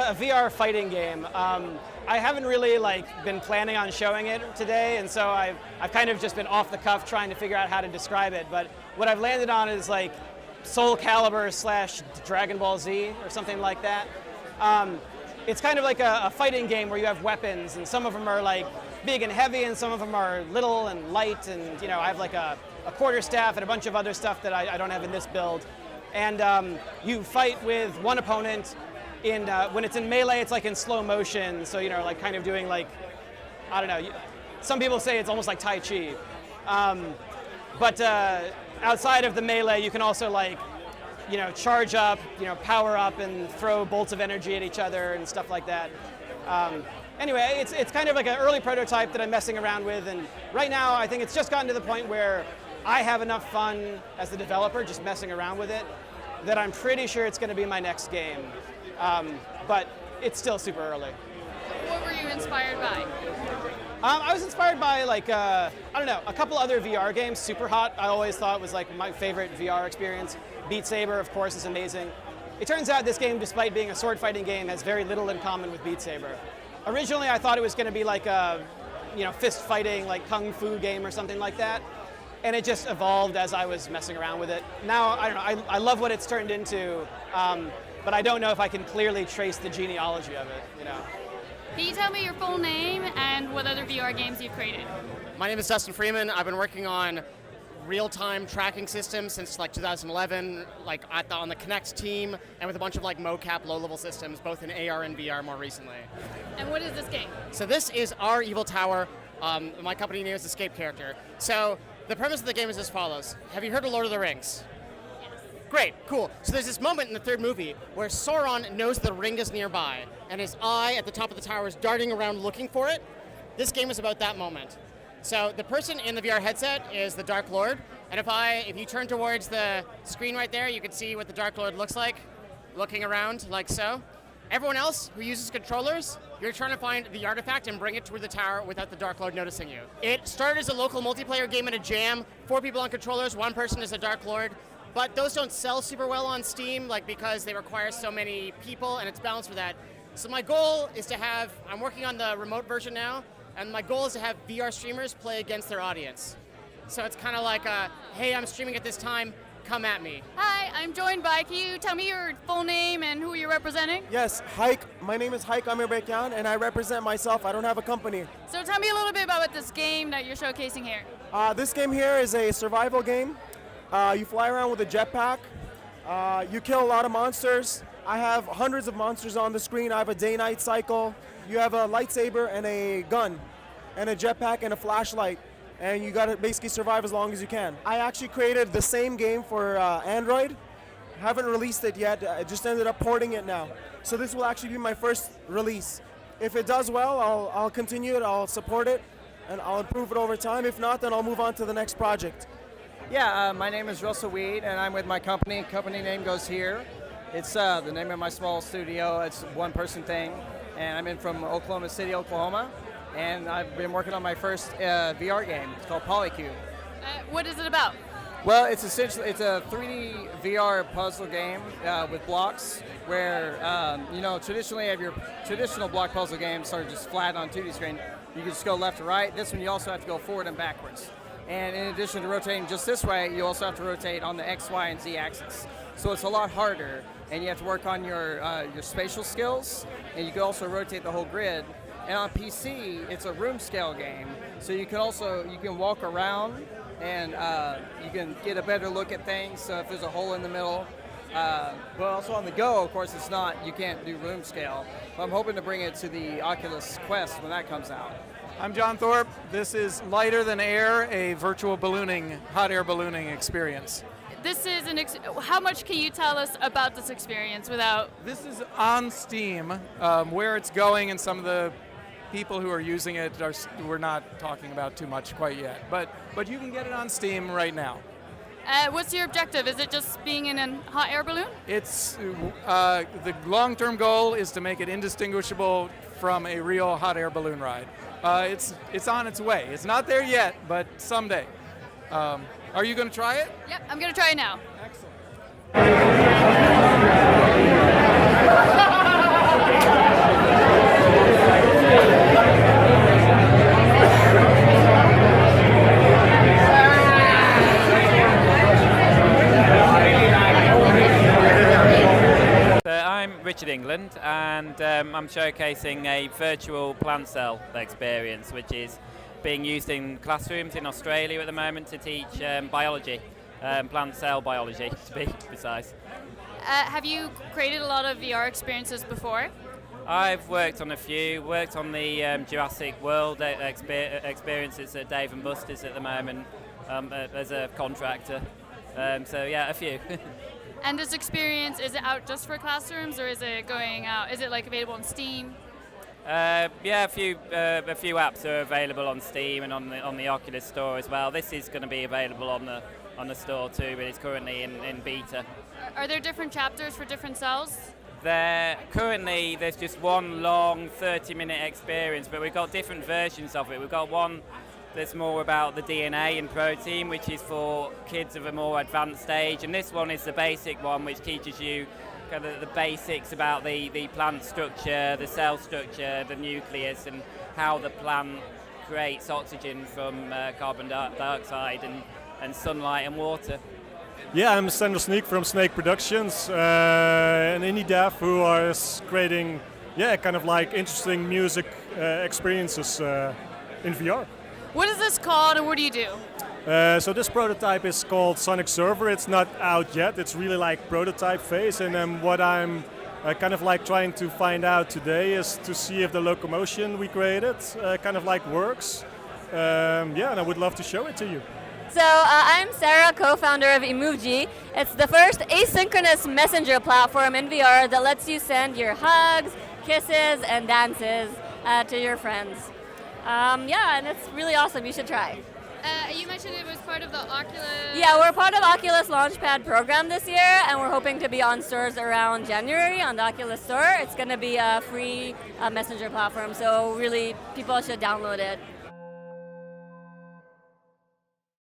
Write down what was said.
a VR fighting game. I haven't really been planning on showing it today, and so I've kind of just been off the cuff trying to figure out how to describe it. But what I've landed on is Soul Calibur / Dragon Ball Z or something like that. It's kind of like a fighting game where you have weapons, and some of them are big and heavy, and some of them are little and light. And I have a quarterstaff and a bunch of other stuff that I don't have in this build. And you fight with one opponent. When it's in melee, it's in slow motion. So kind of doing I don't know. Some people say it's almost like Tai Chi. But outside of the melee, you can also charge up, power up and throw bolts of energy at each other and stuff like that. Anyway, it's kind of an early prototype that I'm messing around with, and right now I think it's just gotten to the point where I have enough fun as the developer just messing around with it that I'm pretty sure it's going to be my next game. But it's still super early. What were you inspired by? I was inspired by I don't know, a couple other VR games. Super Hot, I always thought was my favorite VR experience. Beat Saber, of course, is amazing. It turns out this game, despite being a sword fighting game, has very little in common with Beat Saber. Originally, I thought it was going to be a fist fighting, kung fu game or something like that. And it just evolved as I was messing around with it. Now, I don't know, I love what it's turned into, but I don't know if I can clearly trace the genealogy of it, Can you tell me your full name and what other VR games you've created? My name is Dustin Freeman. I've been working on real-time tracking systems since 2011, on the Connect team, and with a bunch of mocap low-level systems, both in AR and VR more recently. And what is this game? So this is our Evil Tower. My company name is Escape Character. So the premise of the game is as follows. Have you heard of Lord of the Rings? Yes. Great, cool. So there's this moment in the third movie where Sauron knows the ring is nearby, and his eye at the top of the tower is darting around looking for it. This game is about that moment. So the person in the VR headset is the Dark Lord, and if you turn towards the screen right there, you can see what the Dark Lord looks like, looking around like so. Everyone else who uses controllers, you're trying to find the artifact and bring it to the tower without the Dark Lord noticing you. It started as a local multiplayer game in a jam, 4 people on controllers, 1 person is a Dark Lord, but those don't sell super well on Steam, because they require so many people, and it's balanced for that. So my goal is to I'm working on the remote version now, and my goal is to have VR streamers play against their audience. So it's kind of hey, I'm streaming at this time, come at me. Hi, I'm joined by, can you tell me your full name and who you're representing? Yes, Hike. My name is Hike Amirbekyan, and I represent myself. I don't have a company. So tell me a little bit about this game that you're showcasing here. This game here is a survival game. You fly around with a jetpack. You kill a lot of monsters. I have hundreds of monsters on the screen. I have a day-night cycle. You have a lightsaber and a gun and a jetpack and a flashlight, and you gotta basically survive as long as you can. I actually created the same game for Android. Haven't released it yet. I just ended up porting it now. So this will actually be my first release. If it does well, I'll continue it, I'll support it, and I'll improve it over time. If not, then I'll move on to the next project. Yeah, my name is Russell Weed, and I'm with my company. Company name goes here. It's the name of my small studio. It's a one-person thing, and I'm in from Oklahoma City, Oklahoma, and I've been working on my first VR game. It's called Polycube. What is it about? Well, it's a 3D VR puzzle game with blocks where, traditionally you have your traditional block puzzle games sort of just flat on 2D screen. You can just go left to right. This one you also have to go forward and backwards. And in addition to rotating just this way, you also have to rotate on the X, Y, and Z axis. So it's a lot harder, and you have to work on your spatial skills, and you can also rotate the whole grid. And on PC, it's a room scale game, so you can walk around, and you can get a better look at things. So if there's a hole in the middle, but also on the go, of course, you can't do room scale. But I'm hoping to bring it to the Oculus Quest when that comes out. I'm John Thorpe. This is Lighter Than Air, a virtual hot air ballooning experience. This is how much can you tell us about this experience without? This is on Steam. Where it's going and some of the people who are using it, we're not talking about too much quite yet. But you can get it on Steam right now. What's your objective? Is it just being in a hot air balloon? It's the long-term goal is to make it indistinguishable from a real hot air balloon ride. It's on its way. It's not there yet, but someday. Are you going to try it? Yep, I'm going to try it now. Excellent. and I'm showcasing a virtual plant cell experience, which is being used in classrooms in Australia at the moment to teach biology, plant cell biology to be precise. Have you created a lot of VR experiences before? I've worked on a few, worked on the Jurassic World experiences at Dave & Buster's at the moment as a contractor. So yeah, a few. And this experience, is it out just for classrooms, or is it going out? Is it like available on Steam? Yeah, a few apps are available on Steam and on the Oculus Store as well. This is going to be available on the store too, but it's currently in beta. Are there different chapters for different cells? Currently there's just one long 30-minute experience, but we've got different versions of it. We've got one that's more about the DNA and protein, which is for kids of a more advanced stage, and this one is the basic one, which teaches you kind of the basics about the plant structure, the cell structure, the nucleus, and how the plant creates oxygen from carbon dioxide and sunlight and water. Yeah, I'm Sander Sneek from Snake Productions, an indie dev who is creating, kind of like interesting music experiences in VR. What is this called, and what do you do? So this prototype is called Sonic Server. It's not out yet. It's really like prototype phase, and what I'm kind of like trying to find out today is to see if the locomotion we created kind of like works. And I would love to show it to you. So I'm Sarah, co-founder of Emoji. It's the first asynchronous messenger platform in VR that lets you send your hugs, kisses, and dances to your friends. And it's really awesome. You should try. You mentioned it was part of the Oculus... Yeah, we're part of Oculus Launchpad program this year, and we're hoping to be on stores around January on the Oculus Store. It's going to be a free messenger platform, so really people should download it.